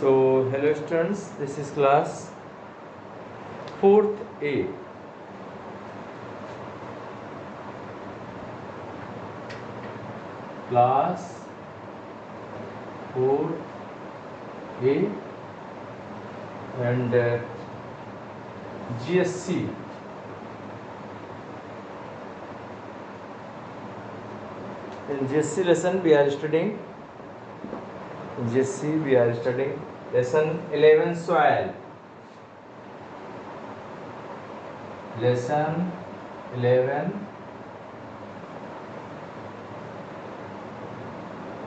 So, hello students, this is class 4th A. Class 4th A and GSC. In GSC lesson we are studying lesson 11 soil. Lesson 11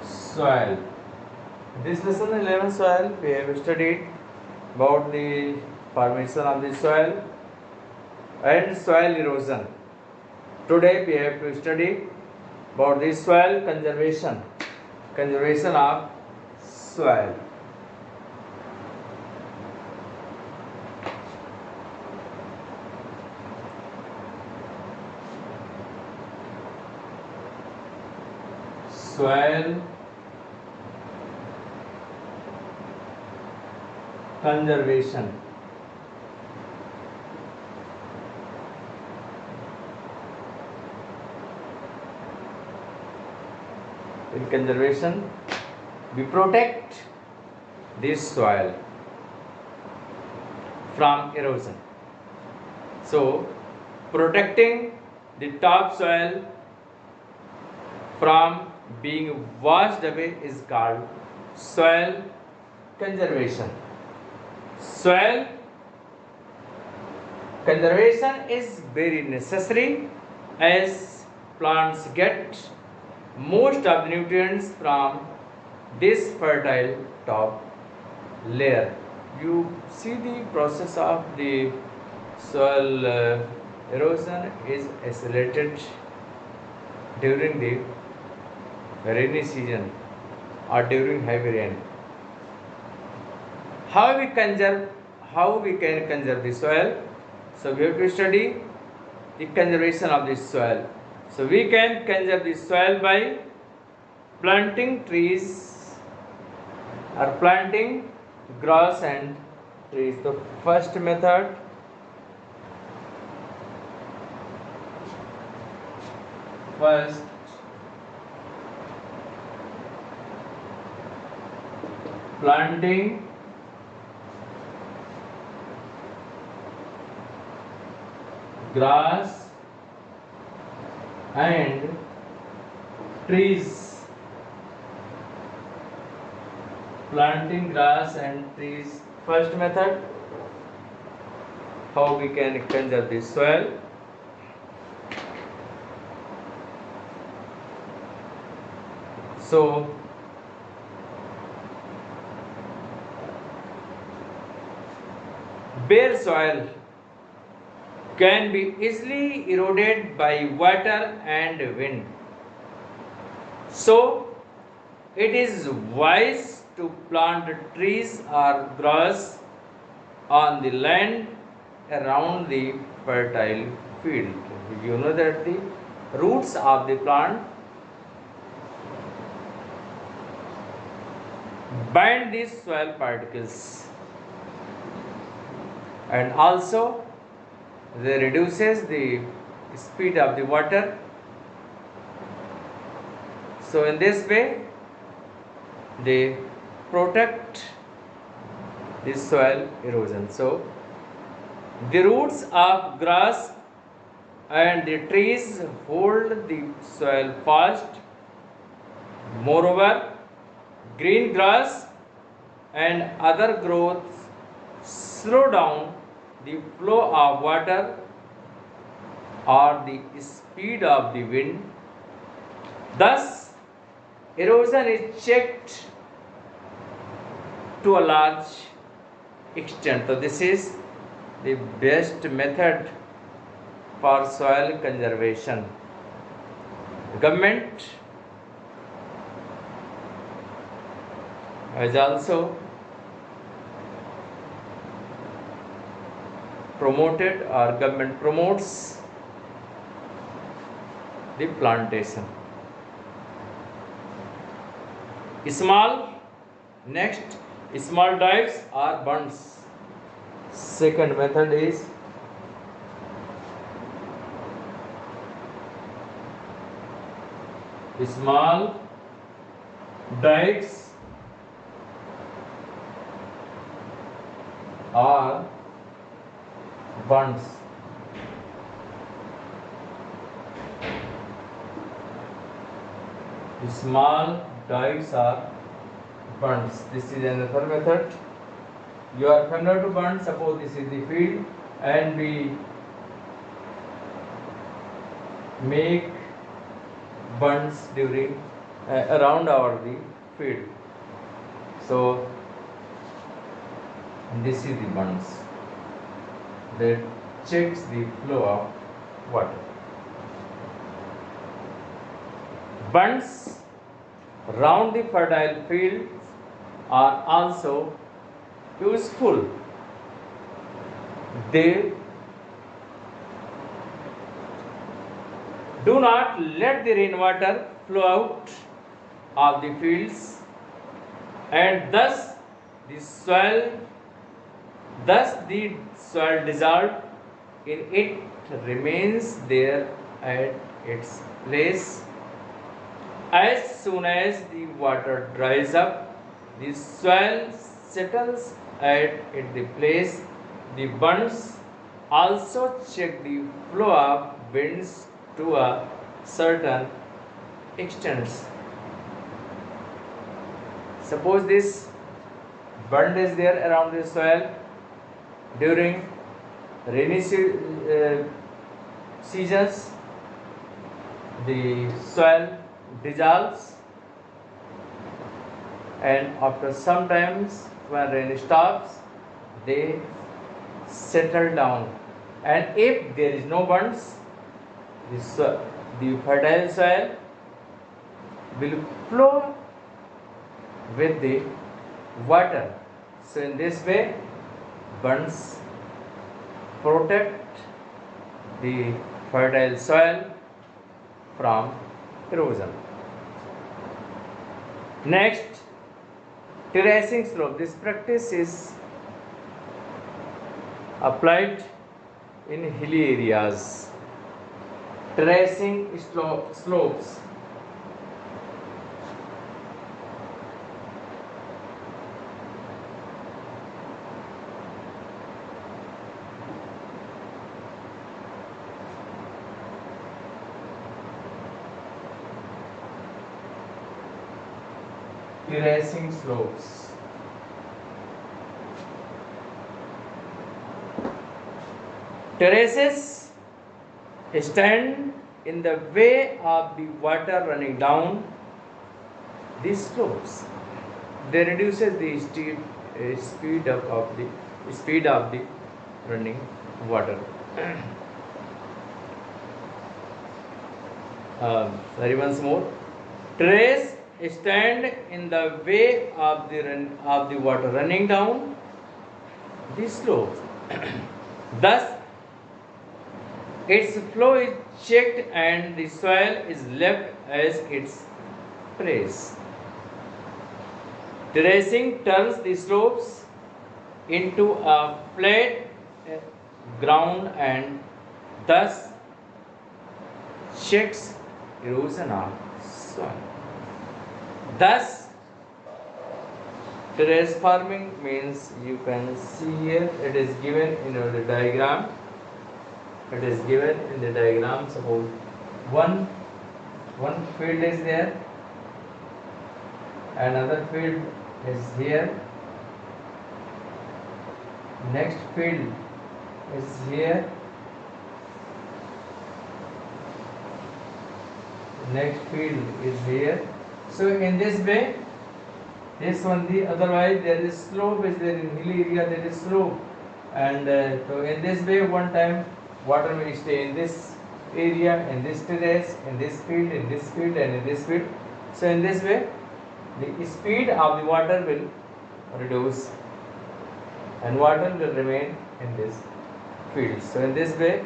soil. This lesson 11 soil we have studied about the formation of the soil and soil erosion. Today we have to study about the soil conservation of soil. Soil conservation. In conservation, we protect this soil from erosion. So, protecting the topsoil from being washed away is called soil conservation. Soil conservation is very necessary as plants get most of the nutrients from this fertile top layer. You see the process of the soil erosion is accelerated during the rainy season or during heavy rain. How we can conserve the soil? So we have to study the conservation of the soil. So we can conserve the soil by planting trees or planting grass and trees. The first method, planting grass and trees. Planting grass and trees. First method, how we can conserve the soil. So, bare soil can be easily eroded by water and wind. So, it is wise to plant trees or grass on the land around the fertile field. You know that the roots of the plant bind these soil particles and also they reduces the speed of the water. So in this way they protect the soil erosion. So the roots of grass and the trees hold the soil fast. Moreover, green grass and other growths slow down the flow of water or the speed of the wind. Thus, erosion is checked to a large extent. So, this is the best method for soil conservation. Government has also promoted or government promotes the plantation. Small, next Small dikes are bunds. Second method is small dikes are bunds. Small dikes are bunds. This is another method. You are familiar to bunds. Suppose this is the field and we make bunds during around our the field. So this is the bunds that checks the flow of water. Bunds round the fertile fields are also useful. They do not let the rainwater flow out of the fields, and thus the soil dissolved in it remains there at its place. As soon as the water dries up, the soil settles at the place. The bunds also check the flow of winds to a certain extent. Suppose this bund is there around the soil during rainy seasons, the soil dissolves, and after some times when rain stops, they settle down. And if there is no bunds, the fertile soil will flow with the water. So in this way, bunds protect the fertile soil from erosion. Next, terracing slope. This practice is applied in hilly areas. Terracing slopes. Terracing slopes. Terraces stand in the way of the water running down these slopes. They reduces the speed of the running water. Sorry, once more. Terrace stand in the way of the water running down these slopes. Thus, its flow is checked and the soil is left as its place. Terracing turns the slopes into a flat ground and thus checks erosion of soil. Thus, terrace farming means, you can see here, it is given in the diagram. It is given in the diagram. Suppose one field is there, another field is here, next field is here, next field is here. So in this way, this one, the otherwise there is slope is there in hilly area, there is slope, and so in this way one time water will stay in this area, in this terrace, in this field, in this field, and in this field. So in this way, the speed of the water will reduce and water will remain in this field. So in this way,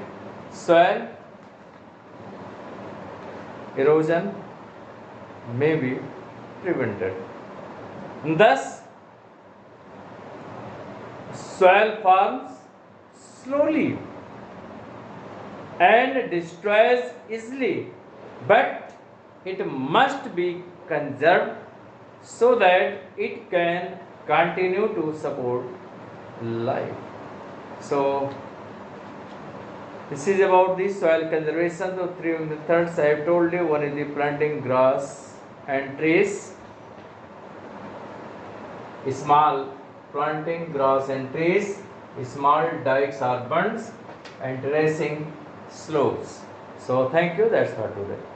soil erosion may be prevented. Thus, soil forms slowly and destroys easily, but it must be conserved so that it can continue to support life. So this is about the soil conservation. So three methods I have told you. One is the planting grass and trees. Small planting grass and trees, small dikes or bunds, and terracing slopes. So thank you. That's for today.